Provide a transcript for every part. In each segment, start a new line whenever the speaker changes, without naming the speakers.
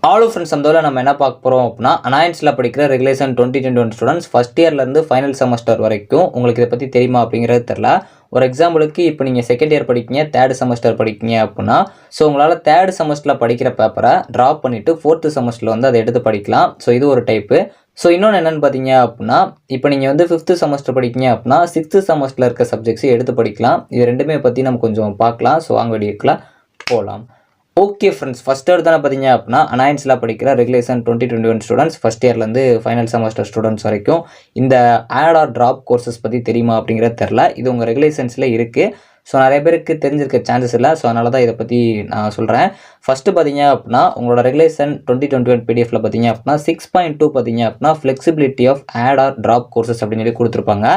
Hello friends, அந்த நம்ம என்ன பார்க்க போகிறோம் அப்படின்னா, அனாயன்ஸில் படிக்கிற ரெகுலேஷன் 2021 ஸ்டூடெண்ட்ஸ் ஃபஸ்ட் இயர்லேருந்து ஃபைனல் செமஸ்டர் வரைக்கும் உங்களுக்கு இதை பற்றி தெரியுமா அப்படிங்கிறது தெரில. ஒரு எக்ஸாம்பிளுக்கு இப்போ நீங்கள் செகண்ட் இயர் படிக்கீங்க, தேர்ட் செமஸ்டர் படிக்கீங்க அப்படின்னா, ஸோ உங்களால் தேர்ட் செமஸ்டரில் படிக்கிற பேப்பரை ட்ராப் பண்ணிவிட்டு ஃபோர்த்து செமஸ்டரில் வந்து அதை எடுத்து படிக்கலாம். ஸோ இது ஒரு டைப்பு. ஸோ இன்னொன்று என்னென்னு பார்த்தீங்க அப்படின்னா, இப்போ நீங்கள் வந்து ஃபிஃப்த்து செமஸ்டர் படிக்கீங்க அப்படின்னா சிக்ஸ்த்து செமஸ்டரில் இருக்க சப்ஜெக்ட்ஸை எடுத்து படிக்கலாம். இது ரெண்டுமே பற்றி நம்ம கொஞ்சம் பார்க்கலாம். ஸோ வாங்க வீடியோக்குலாம் போகலாம். ஓகே ஃப்ரெண்ட்ஸ், ஃபஸ்ட் இயர் தானே பார்த்தீங்க அப்படின்னா அனாயன்ஸில் படிக்கிற ரெகுலேஷன் 2021 ஸ்டூடெண்ட்ஸ் ஃபஸ்ட் இயர்லேருந்து ஃபைனல் செமஸ்டர் ஸ்டூடெண்ட்ஸ் வரைக்கும் இந்த ஆட் ஆர் ட்ராப் கோர்சஸ் பற்றி தெரியுமா அப்படிங்கிறது தெரில. இது உங்கள் ரெகுலேஷன்ஸில் இருக்குது. ஸோ நிறைய பேருக்கு தெரிஞ்சிருக்க சான்சஸ் இல்லை. ஸோ அதனால தான் இதை பற்றி நான் சொல்கிறேன். ஃபஸ்ட்டு பார்த்தீங்க அப்படின்னா உங்களோட ரெகுலேஷன் 2021 பிடிஎஃப்ல பார்த்தீங்க அப்படின்னா 6.2 பார்த்தீங்க அப்படின்னா flexibility of add or drop courses அப்படின்னு சொல்லி கொடுத்துருப்பாங்க.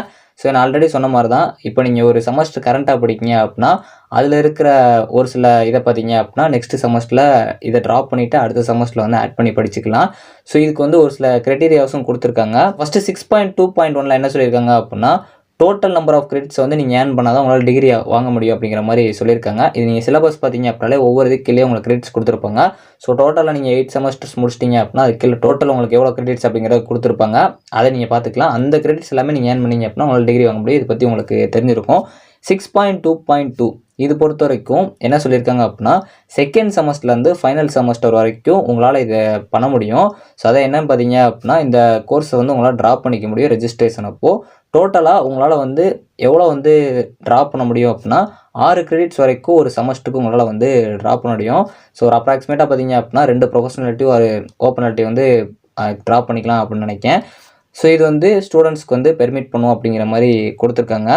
ஸோ நான் ஆல்ரெடி சொன்ன மாதிரி தான், இப்போ நீங்கள் ஒரு செமஸ்டர் கரண்ட்டாக படிக்கீங்க அப்படின்னா அதில் இருக்கிற ஒரு சில இதை பார்த்தீங்க அப்படின்னா நெக்ஸ்ட் செமஸ்டரில் இதை ட்ராப் பண்ணிவிட்டு அடுத்த செமஸ்டரில் வந்து ஆட் பண்ணி படிச்சுக்கலாம். ஸோ இதுக்கு வந்து ஒரு சில க்ரைட்டீரியாஸும் கொடுத்துருக்காங்க. ஃபஸ்ட்டு 6.2.1 என்ன சொல்லியிருக்காங்க அப்படின்னா, டோட்டல் நம்பர் ஆஃப் கிரெடிட்ஸ் வந்து நீங்கள் ஏர்ன் பண்ணால் தான் உங்களால் டிகிரி வாங்க முடியும் அப்படிங்கிற மாதிரி சொல்லியிருக்காங்க. இது நீங்கள் சிலபஸ் பார்த்தீங்க அப்படின்னாலே ஒவ்வொரு இதுக்கு கீழே உங்களுக்கு கிரெடிட்ஸ் கொடுத்துருப்பாங்க. ஸோ டோட்டலாக நீங்கள் 8 செமஸ்டர்ஸ் முடிச்சிட்டிங்க அப்படின்னா அது கீழே டோட்டல் உங்களுக்கு எவ்வளோ கிரெடிட்ஸ் அப்படிங்கிறத கொடுத்துருப்பாங்க. அதை நீங்கள் பார்த்துக்கலாம். அந்த கிரெடிட்ஸ் எல்லாமே நீங்கள் ஏர்ன் பண்ணிங்க அப்படின்னா உங்களால் டிகிரி வாங்க முடியும். இதை பற்றி உங்களுக்கு தெரிஞ்சிருக்கும். 6.2.2 இது பொறுத்த வரைக்கும் என்ன சொல்லியிருக்காங்க அப்படின்னா, செகண்ட் செமஸ்டர்லேருந்து ஃபைனல் செமஸ்டர் வரைக்கும் உங்களால் இதை பண்ண முடியும். ஸோ அதை என்னன்னு பார்த்தீங்க அப்படின்னா, இந்த கோர்ஸை வந்து உங்களால் ட்ராப் பண்ணிக்க முடியும் ரெஜிஸ்ட்ரேஷன் அப்போது. டோட்டலாக உங்களால் வந்து எவ்வளோ வந்து ட்ராப் பண்ண முடியும் அப்படின்னா 6 கிரெடிட்ஸ் வரைக்கும் ஒரு செமஸ்டருக்கு உங்களால் வந்து ட்ராப் பண்ண முடியும். ஸோ ஒரு அப்ராக்சிமேட்டாக பார்த்தீங்க அப்படின்னா 2 ப்ரொஃபஷனாலிட்டி ஒரு ஓப்பனாலிட்டி வந்து ட்ராப் பண்ணிக்கலாம் அப்படின்னு நினைக்கிறேன். ஸோ இது வந்து ஸ்டூடெண்ட்ஸ்க்கு வந்து பெர்மிட் பண்ணுவோம் அப்படிங்கிற மாதிரி கொடுத்துருக்காங்க.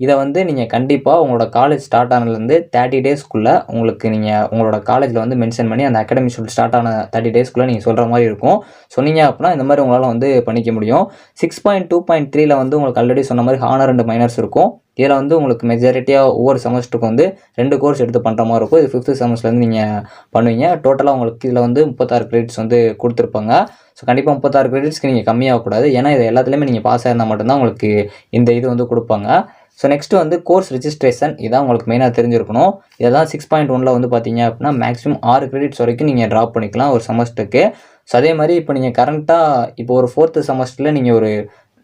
இதை வந்து நீங்கள் கண்டிப்பாக உங்களோட காலேஜ் ஸ்டார்ட் ஆனதுலேருந்து 30 டேஸ்க்குள்ளே உங்களுக்கு நீங்கள் உங்களோட காலேஜில் வந்து மென்ஷன் பண்ணி அந்த அகாடமிக் ஷெட்யூல் ஸ்டார்ட் ஆன 30 டேஸ்க்குள்ளே நீங்கள் சொல்கிற மாதிரி இருக்கும். சொன்னீங்க அப்படின்னா இந்த மாதிரி உங்களால் வந்து பண்ணிக்க முடியும். 6.2.3 வந்து உங்களுக்கு ஆல்ரெடி சொன்ன மாதிரி ஹானர் அண்ட் மைனர்ஸ் இருக்கும். இதில் வந்து உங்களுக்கு மெஜாரிட்டியாக ஒவ்வொரு செமஸ்டருக்கு வந்து 2 கோர்ஸ் எடுத்து பண்ணுற மாதிரி இருக்கும். இது 5th செமஸ்டர்லேருந்து நீங்கள் பண்ணுவீங்க. டோட்டலாக உங்களுக்கு இதில் வந்து 36 கிரெடிட்ஸ் வந்து கொடுத்துருப்பாங்க. ஸோ கண்டிப்பாக 36 கிரெடிட்ஸ்க்கு நீங்கள் கம்மியாகக்கூடாது. ஏன்னா இது எல்லாத்துலேயுமே நீங்கள் பாஸ் ஆயிருந்தால் மட்டும்தான் உங்களுக்கு இந்த இது வந்து கொடுப்பாங்க. ஸோ நெக்ஸ்ட்டு வந்து கோர்ஸ் ரெஜிஸ்ட்ரேஷன், இதான் உங்களுக்கு மெயினாக தெரிஞ்சிருக்கணும். இதை தான் 6.1 வந்து பார்த்தீங்க அப்படின்னா மேக்ஸிமம் 6 கிரெடிட்ஸ் வரைக்கும் நீங்கள் ட்ராப் பண்ணிக்கலாம் ஒரு செமஸ்டருக்கு. ஸோ அதே மாதிரி இப்போ நீங்கள் கரண்ட்டாக இப்போ ஒரு 4th செமஸ்டரில் நீங்கள் ஒரு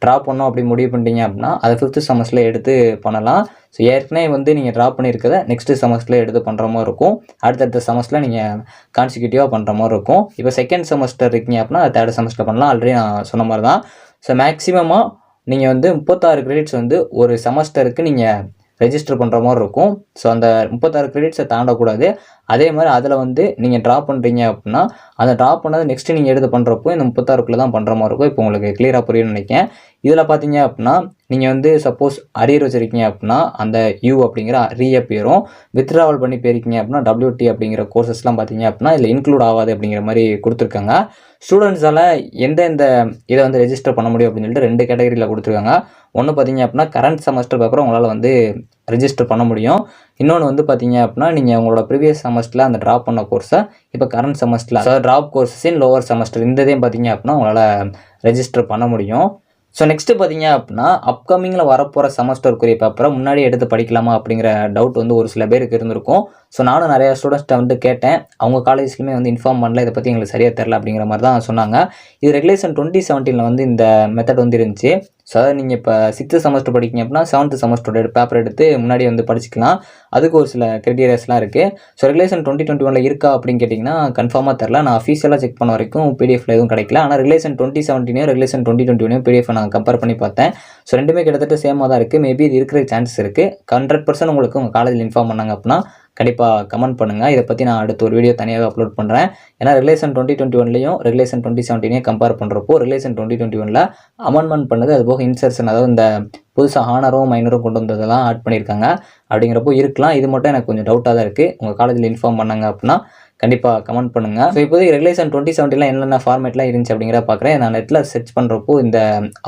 ட்ராப் பண்ணோம் அப்படி முடிவு பண்ணிட்டீங்க அப்படின்னா அதை 5th செமஸ்டரில் எடுத்து பண்ணலாம். ஸோ ஏற்கனவே வந்து நீங்கள் ட்ராப் பண்ணியிருக்கதை நெக்ஸ்ட்டு செமஸ்டரில் எடுத்து பண்ணுற மாதிரி இருக்கும். அடுத்தடுத்த செமஸ்டரில் நீங்கள் கான்சிக்யூட்டிவாக பண்ணுற மாதிரி இருக்கும். இப்போ செகண்ட் செமஸ்டர் இருக்கீங்க அப்படின்னா அது தேர்ட் செமஸ்டர் பண்ணலாம். ஆல்ரெடி நான் சொன்ன மாதிரி தான். ஸோ மேக்ஸிமமாக நீங்கள் வந்து 36 கிரெடிட்ஸ் வந்து ஒரு செமஸ்டருக்கு நீங்கள் ரெஜிஸ்டர் பண்ணுற மாதிரி இருக்கும். ஸோ அந்த 36 கிரெடிட்ஸை தாண்டக்கூடாது. அதே மாதிரி அதில் வந்து நீங்கள் ட்ராப் பண்ணுறீங்க அப்படின்னா அந்த ட்ராப் பண்ணது நெக்ஸ்ட்டு நீங்கள் எடுத்து பண்ணுறப்போ இந்த 36க்குள்ளே தான் பண்ணுற மாதிரி இருக்கும். இப்போ உங்களுக்கு கிளியராக புரியும்னு நினைக்கிறேன். இதில் பார்த்தீங்க அப்படின்னா நீங்கள் வந்து சப்போஸ் அரியர் வச்சுருக்கீங்க அப்படின்னா அந்த யூ அப்படிங்கிற ரீஅப்பியரும், வித்ட்ராவல் பண்ணி போயிருக்கீங்க அப்படின்னா WT அப்படிங்கிற கோர்சஸ்லாம் பார்த்தீங்க அப்படின்னா இதில் இன்க்ளூட் ஆகாது அப்படிங்கிற மாதிரி கொடுத்துருக்காங்க. ஸ்டூடெண்ட்ஸால் எந்தெந்த இதை வந்து ரெஜிஸ்டர் பண்ண முடியும் அப்படின்னு சொல்லிட்டு 2 கேட்டகரியில் கொடுத்துருக்காங்க. ஒன்று பார்த்தீங்க அப்படின்னா கரண்ட் செமஸ்டர் பேப்பரை உங்களால் வந்து ரெஜிஸ்டர் பண்ண முடியும். இன்னொன்று வந்து பார்த்தீங்க அப்படின்னா நீங்கள் உங்களோட ப்ரீவியஸ் செமஸ்டரில் அந்த ட்ராப் பண்ண கோர்ஸை இப்போ கரண்ட் செமஸ்டரில் அதாவது ட்ராப் கோர்ஸஸ் இன் லோவர் செமஸ்டர் இந்த இதையும் பார்த்தீங்க அப்படின்னா உங்களால் ரெஜிஸ்டர் பண்ண முடியும். ஸோ நெக்ஸ்ட்டு பார்த்தீங்க அப்படின்னா அப்கமிங்கில் வரப்போகிற செமஸ்டருக்குரிய பேப்பரை முன்னாடி எடுத்து படிக்கலாமா அப்படிங்கிற டவுட் வந்து ஒரு சில பேருக்கு இருந்திருக்கும். ஸோ நானும் நிறையா ஸ்டூடெண்ட்ஸ்ட்டை வந்து கேட்டேன். அவங்க காலேஜ்லையுமே வந்து இன்ஃபார்ம் பண்ணல, இதை பற்றி எங்களுக்கு சரியாக தெரில அப்படிங்கிற மாதிரி தான் சொன்னாங்க. இது ரெகுலேஷன் 2017 வந்து இந்த மெத்தட் வந்து இருந்துச்சு. ஸோ அதாவது நீங்கள் இப்போ 6th செமஸ்டர் படிக்கிங்க அப்படின்னா 7th செமஸ்டரோட பேப்பர் எடுத்து முன்னாடி வந்து படிச்சிக்கலாம். அதுக்கு ஒரு சில க்ரைட்டீரியாஸ்லாம் இருக்குது. ஸோ ரெகுலேஷன் 2021 இருக்கா அப்படின்னு கேட்டிங்கன்னா கன்ஃபார்மாக தெரில. நான் அஃபீஷியலாக செக் பண்ண வரைக்கும் பிடிஎஃப்ல எதுவும் கிடைக்கல. ஆனால் ரெகுலேஷன் 2017 ரெகுலேஷன் 2021 பிடிஎஃப் நான் கம்பேர் பண்ணி பார்த்தேன். ஸோ ரெண்டுமே கிட்டத்தட்ட சேமாக தான் இருக்குது. மேபி இது இருக்கிற சான்சஸ் இருக்குது. 100% உங்களுக்கு உங்கள் காலேஜில் இன்ஃபார்ம் பண்ணாங்க அப்படின்னா கண்டிப்பாக கமெண்ட் பண்ணுங்கள். இதை பற்றி நான் அடுத்த ஒரு வீடியோ தனியாக அப்லோட் பண்ணுறேன். ஏன்னா ரெகுலேஷன் 2021லையும் ரெகுலேஷன் 2017 கம்பேர் பண்ணுறப்போ ரெகுலேஷன் 2021 அமெண்ட்மெண்ட் பண்ணது, அது போக இன்சர்ஷன் அதாவது இந்த புதுசாக ஹானரும் மைனரும் கொண்டு வந்ததெல்லாம் ஆட் பண்ணியிருக்காங்க. அப்படிங்கிறப்போ இருக்கலாம். இது மட்டும் எனக்கு கொஞ்சம் டவுட்டாக தான் இருக்குது. உங்கள் காலேஜில் இன்ஃபார்ம் பண்ணாங்க அப்படின்னா கண்டிப்பாக கமெண்ட் பண்ணுங்கள். ஸோ இப்போதைக்கு ரெகுலேஷன் 2017 என்னென்ன ஃபார்மேட்லாம் இருந்துச்சு அப்படிங்கிறத பார்க்குறேன். நான் நெட்டில் சர்ச் பண்ணுறப்போ இந்த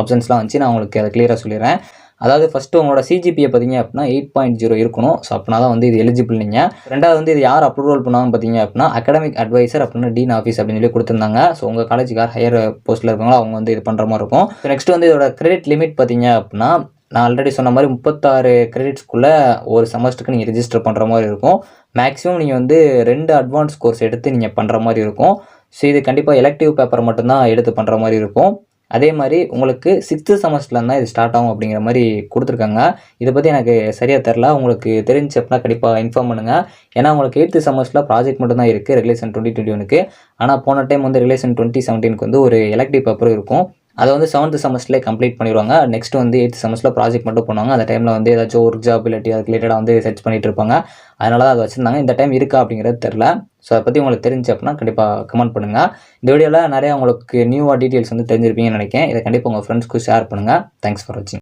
ஆப்ஷன்ஸ்லாம் வந்துச்சு. நான் உங்களுக்கு அதை கிளியராக சொல்லிடுறேன். அதாவது ஃபஸ்ட்டு உங்களோட சிஜிபியை பார்த்தீங்க அப்படின்னா 8.0 இருக்கணும். ஸோ அப்படின்னா தான் வந்து இது எலிஜிபிள் நீங்கள். ரெண்டாவது வந்து இது யார் அப்ரூவல் பண்ணுவாங்க பார்த்தீங்க அப்படின்னா அகாடமிக் அட்வைசர் அப்படின்னா டீன் ஆஃபீஸ் அப்படின்னு சொல்லி கொடுத்துருந்தாங்க. ஸோ உங்கள் காலேஜுக்கு யார் ஹையர் போஸ்ட்டில் இருக்காங்களோ அவங்க வந்து இது பண்ணுற மாதிரி இருக்கும். ஸோ நெக்ஸ்ட் வந்து இதோட கிரெடிட் லிமிட் பார்த்தீங்க அப்படின்னா நான் ஆல்ரெடி சொன்ன மாதிரி 36 கிரெடிட்ஸ்க்குள்ளே ஒரு செமஸ்டருக்கு நீங்கள் ரெஜிஸ்டர் பண்ணுற மாதிரி இருக்கும். மேக்ஸிமம் நீங்கள் வந்து 2 அட்வான்ஸ் கோர்ஸ் எடுத்து நீங்கள் பண்ணுற மாதிரி இருக்கும். ஸோ இது கண்டிப்பாக எலெக்டிவ் பேப்பர் மட்டும்தான் எடுத்து பண்ணுற மாதிரி இருக்கும். அதே மாதிரி உங்களுக்கு 6th செமஸ்டர்ல தான் இது ஸ்டார்ட் ஆகும் அப்படிங்கிற மாதிரி கொடுத்துருக்காங்க. இதை பற்றி எனக்கு சரியாக தெரில. உங்களுக்கு தெரிஞ்சு அப்படின்னா கண்டிப்பாக இன்ஃபார்ம் பண்ணுங்கள். ஏன்னா உங்களுக்கு 8th செமஸ்டரில் ப்ராஜெக்ட் மட்டும் தான் இருக்குது ரெகுலேஷன் 2021க்கு. ஆனால் போன டைம் வந்து ரெகுலேஷன் 2017க்கு வந்து ஒரு எலெக்டிவ் பேப்பரும் இருக்கும். அதை வந்து 7th செமஸ்டர்லேயே கம்ப்ளீட் பண்ணிடுவாங்க. நெக்ஸ்ட் வந்து 8th செமஸ்டரில் ப்ராஜெக்ட் மட்டும் பண்ணுவாங்க. அந்த டைமில் வந்து ஏதாச்சும் ஒர்க் ஜாப் இல்லாட்டி அதுக்கு ரிலேட்டடாக வந்து சர்ச் பண்ணிட்டு இருப்பாங்க. அதனால தான் அதை வச்சுருந்தாங்க. இந்த டைம் இருக்கா அப்படிங்கிறது தெரில. ஸோ அதை பற்றி உங்களுக்கு தெரிஞ்சு அப்படின்னா கண்டிப்பாக கமெண்ட் பண்ணுங்கள். இந்த வீடியோவில் நிறையா உங்களுக்கு நியூவாக டீட்டெயில்ஸ் வந்து தெரிஞ்சிருப்பீங்கன்னு நினைக்கிறேன். இதை கண்டிப்பாக உங்கள் ஃப்ரெண்ட்ஸ்க்கு ஷேர் பண்ணுங்கள். தேங்க்ஸ் ஃபார் வாட்சிங்.